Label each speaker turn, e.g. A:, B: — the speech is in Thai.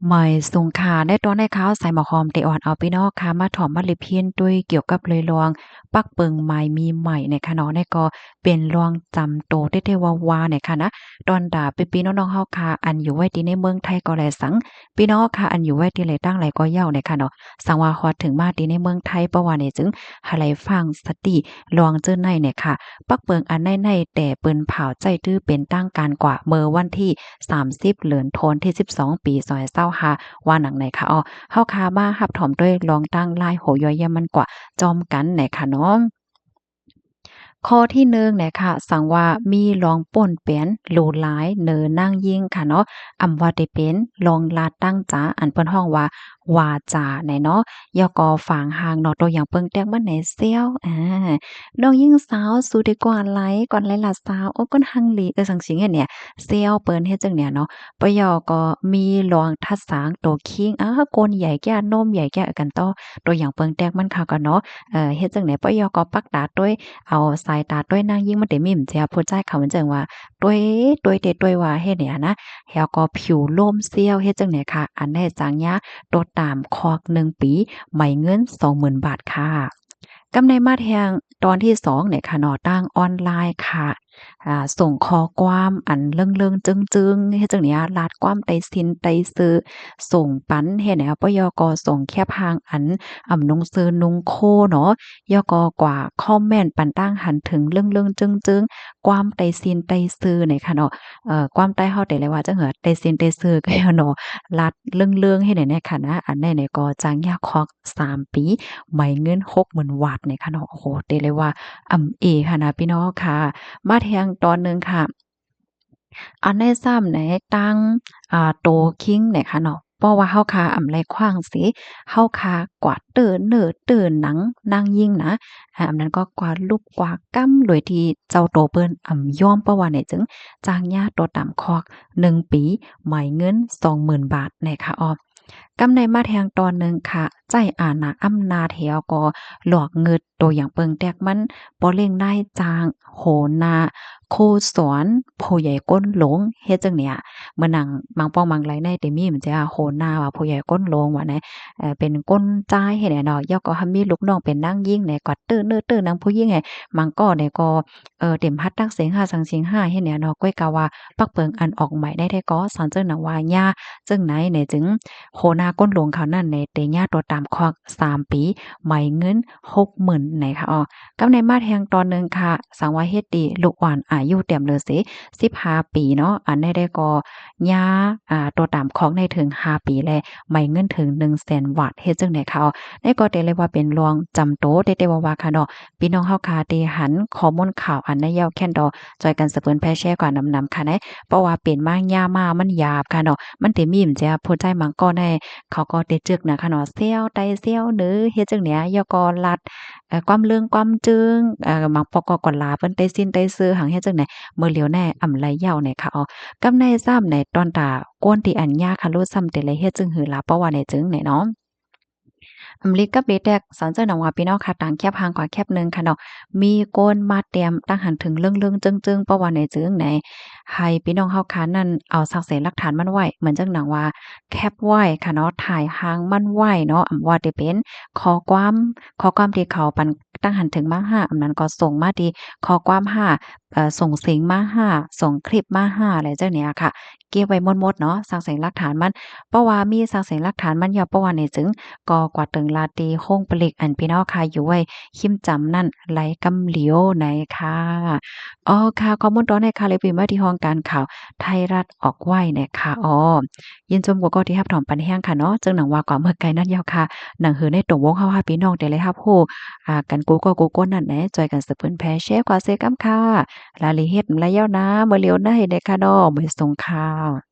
A: ใหม่สงขลาได้ตัวในข้าวใส่หมอหอมเตอ่อนเอาพี่น้องค่ะมาถอมมาลิเพียนด้วยเกี่ยวกับเลยลวงปักเปิงใหม่มีใหม่ในค่ะเนาะในก็เป็นลวงจำโตเต้ๆวาๆเนี่ยค่ะนะตอนดาพี่ๆน้องๆเฮาค่ะอันอยู่ไว้ที่ในเมืองไทยก็แลสังพี่น้องค่ะอันอยู่ไว้ที่ไหนตั้งไหลก็เหย้าเนี่ยค่ะเนาะสังว่าฮอดถึงมาที่ในเมืองไทยเพราะว่าเนี่ยจึงหาไหลฟังสติลวงเจิ้นในเนี่ยค่ะปักเปิงอันในๆแต่เปิ้นเผาใจตื้อเป็นตั้งการกว่าเมื่อวันที่30เดือนธันวาคมที่12ปี2025ว่าหนังไหนคะอ้อเฮาคามารับถอมด้วยรองตั้งลายโหย้อยแย่มันกว่าจอมกันไหนคะเนาะ ข้อที่1เนี่ยค่ะสั่งว่ามีลองป่นเปลี่ยนโลหลายเนอนั่งยิ่งค่ะเนาะอำว่าได้เป็นลองลาดตั้งจ๋าอันเปิ้นฮ้องว่าวาจาไหนเนาะยอก็ฝางหางเนาะตัวอย่างเปิงแตกมันไหนเซี่ยวน้องยิ่งสาวสู่ได้กว่าไหลก่อนไหลล่ะสาวโอ้ก้นหังหลีจังซี้เนี่ยเซี่ยวเปิ้นเฮ็ดจังเนี่ยเนาะปะยอก็มีลองทัดสางโตคิงกนใหญ่แก่นมใหญ่แก่กันต่อตัวอย่างเปิงแตกมันค่ะก็เนาะเฮ็ดจังไหนปะยอก็ปักตาด้วย เอาสายตาต้วยนางยิ่งมันเต็มมิ่มเจียพูดใจเขามันจังว่าต้วยว่าเฮ็ดเนี่ยนะแล้วก็ผิวล่มเสี้ยวเฮ็ดจังไหนค่ะอันได้จังยะโตดตามคอก1 ปีไหมเงิน20,000บาทค่ะกำในมาแทงตอนที่2เนี่ยค่ะเนาะตั้งออนไลน์ค่ะส่งข้อความอันเรื่องๆจึงๆเฮ็ดจังเนี้ยลาดความใต้ซินใต้ซื่อส่งปันเฮ็ดให้ปยกส่งแคปหางอันนุงซือนุงโคเนาะ ยกกว่าคอมเมนต์ปันตั้งหันถึงเรื่องๆจึงๆความใต้ซีนใต้ซื่อเนี่ยค่ะเนาะความใต้เฮาแต่เลยว่าจังเหือใต้ซีนใต้ซื่อก็ย้อนเนาะลัดเรื่องๆให้ได้เนี่ยค่ะนะอันใดเนี่ยก็จ้างยาคอก3 ปีไหมเงิน60,000บาทเนี่ยค่ะเนาะโอ้โฮเตเลยว่าอำเอค่ะนะพี่น้องค่ะมาแทงตอนหนึ่งค่ะ อันได้ซ้ำไหนตั้งโตคิงเนี่ยค่ะเนาะเพราะว่าเฮาคาอำไลขว้างสิเฮาคากวาดเติ้นเน้อเติ้นหนังนางยิ่งนะอันนั้นก็กวาดลูกกวาดกำโดยที่เจ้าโตเปิ้นยอมเพราะว่าเนี่ยจึงจ้างญาติตัวตามคอก1 ปีหมายเงิน20,000บาทเนี่ยค่ะอ้อกำในมาแทงตอนหนึ่งค่ะใจอาณาอำนาจแถวก็หลอกเงิดตัวอย่างเปิงแตกมันบ่เร่งได้จางโหนาโคสอนผู้ใหญ่ก้นหลงเฮ็ดจังเนี่ยเมื่อนังบางป้องบางไลในแต่มีมันจะโหนาว่าผู้ใหญ่ก้นหลงว่านะเป็นก้นจ้ายเฮ็ดให้เนาะยอก็มีลูกน้องเป็นนางยิ่งเนี่ยก็ตื้อเน้อตื้อนางผู้หญิงไงมังก็เนี่ยก็เต็มฮัดตักเสียงห้าสังเสียงห้าเฮ็ดเนี่ยเนาะก้อยกะว่าปักเปิงอันออกใหม่ได้ก็สอนเจ้าหนังว่าย่าจึงไหนเนี่ยจึง โหนาก้นหลวงเขานั่นในเตญ่าตัวตามควัก3 ปีไหมเงิน60,000ไหนค่ะอ้อกำในมาแทงตอนหนึ่งค่ะสังว่าเฮ็ดดีลูกอ่อนอายุเต็มเลยสิ15 ปีเนาะอันได้ก็ย่าตัวตามคอกในถึง5 ปีแลไหมเงินถึง100,000บาทเฮ็ดจังได๋คะอ้อได้ก็ได้เลยว่าเป็นรวงจำโตได้แต่ว่าค่ะเนาะพี่น้องเฮาค่ะที่หันข้อมูลข่าวอันใดยาวแค่นดอจอยกันสะเปิ้นแพร่แชร์กว่านำๆค่ะนะเพราะว่าเป็นมายามามันหยาบค่ะเนาะมันสิมีมจะพูดใจมังก็ได้ เขาก็ได้จึกนะคะเนาะเซี่ยวไต้เซี่ยวหนือเฮ็ดจั่งเนี้ยยก็ลัดความเรื่องความจึงบางปอกก็ก่อนลาเปิ้นไต้ซินไต้ซื่อหังเฮ็ดจั่งใดมื้อเหลียวแน่อำไลเหย้าเนี่ยค่ะอ๋อกำในซ้ำในตอนตากวนที่อันยาค่ะรู้ซ้ำแต่เลยเฮ็ดจึงหือลาเพราะว่าในจึงเนี่ยเนาะ อำลิกับเบแดกสอนเจ้าหนังว่าพี่น้องค่ะต่างแคบห่างกว่าแคบหนึ่งค่ะเนาะมีโกนมาเตรียมตั้งหันถึงเรื่องๆจึงๆเพราะว่าในจึงไหนให้พี่น้องเฮาค่ะนั่นเอาสักเสนหลักฐานมันไว้เหมือนจังหนังว่าแคปไว้ค่ะเนาะถ่ายหางมันไว้เนาะว่าได้เป็นข้อความข้อความที่เขาปันตั้งหันถึงมา5อำนั้นก็ส่งมาที่ข้อความ5ส่งเสียงมา5ส่งคลิปมา5อะไรจังเนี้ยค่ะเก็บไว้หมดๆเนาะสักเสนหลักฐานมันเพราะว่ามีสักเสนหลักฐานมันยอเพราะว่าในจึง ก็กว่าตึงลาตีโค้งปลิกอันพี่น้องค่ะอยู่ไว้คิมจำนั่นไหลกำเหลียวไหนค่ะอ๋อค่ะข้อมูลตอนในค่ะเลยพิมพ์มาที่ห้องการข่าวไทยรัฐออกไว้นะคะอ๋อยินชมกก็ที่รับถอมปันแห้งค่ะเนาะจึงหนังว่ากว่าเมื่อไกลนั่นยาวค่ะหนังหือในตรงวงเฮาหาพี่น้องแต่เลยรับฮู้กันกูก็กูก้นนั่นแหละจอยกันสืบเพิ่นแพ่แชร์กว่าเซกำค่ะลาลิเฮ็ดลายาวนะบ่เหลียวได้เด้อค่ะดอกบ่ส่งค่ะ